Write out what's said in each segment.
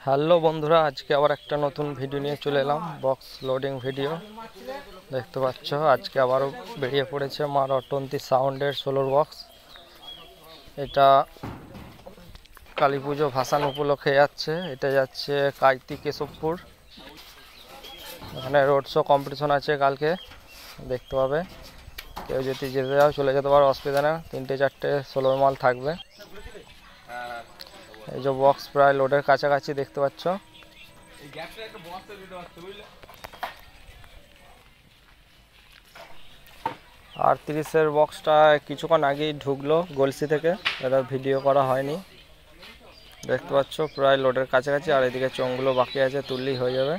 Hello বন্ধুরা, আজকে আবার একটা নতুন ভিডিও নিয়ে চলে এলাম। বক্স লোডিং ভিডিও দেখতে পাচ্ছ। আজকে আবারও বেরিয়ে পড়েছে মার অটন্তি সাউন্ডের সোলোর বক্স। এটা কালী পুজো ভাসান উপলক্ষে যাচ্ছে। এটা যাচ্ছে কাইতি কেশবপুর। এখানে রোড শো কম্পিটিশন আছে কালকে, দেখতে পাবে। কেউ যদি যেতে যাও চলে যেতে পারো, অসুবিধা না। 3-4টে সোলোর মাল থাকবে। এই যে বক্স প্রায় লোডের কাছাকাছি দেখতে পাচ্ছ। আর 30-এর বক্সটা কিছুক্ষণ আগেই ঢুকলো গলসি থেকে, এটা ভিডিও করা হয়নি। দেখতে পাচ্ছ প্রায় লোডের কাছাকাছি। আর এদিকে চোঙগুলো বাকি আছে, তুললেই হয়ে যাবে।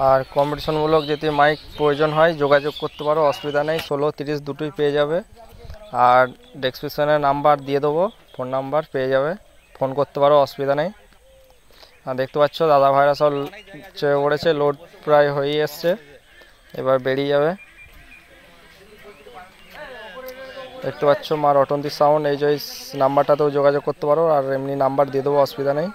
আর কম্পিটিশনমূলক যদি মাইক প্রয়োজন হয় যোগাযোগ করতে পারো, অসুবিধা নেই। 16-30 দুটোই পেয়ে যাবে। আর ডেসক্রিপশনে নাম্বার দিয়ে দেবো, ফোন নাম্বার পেয়ে যাবে, ফোন করতে পারো, অসুবিধা নেই। আর দেখতে পাচ্ছ দাদা ভাইরা সব চেয়ে পড়েছে, লোড প্রায় হয়ে এসছে, এবার বেরিয়ে যাবে। দেখতে পাচ্ছ মার অটন্তি সাউন্ড। এই যে নাম্বারটাতেও যোগাযোগ করতে পারো, আর এমনি নাম্বার দিয়ে দেবো, অসুবিধা নেই।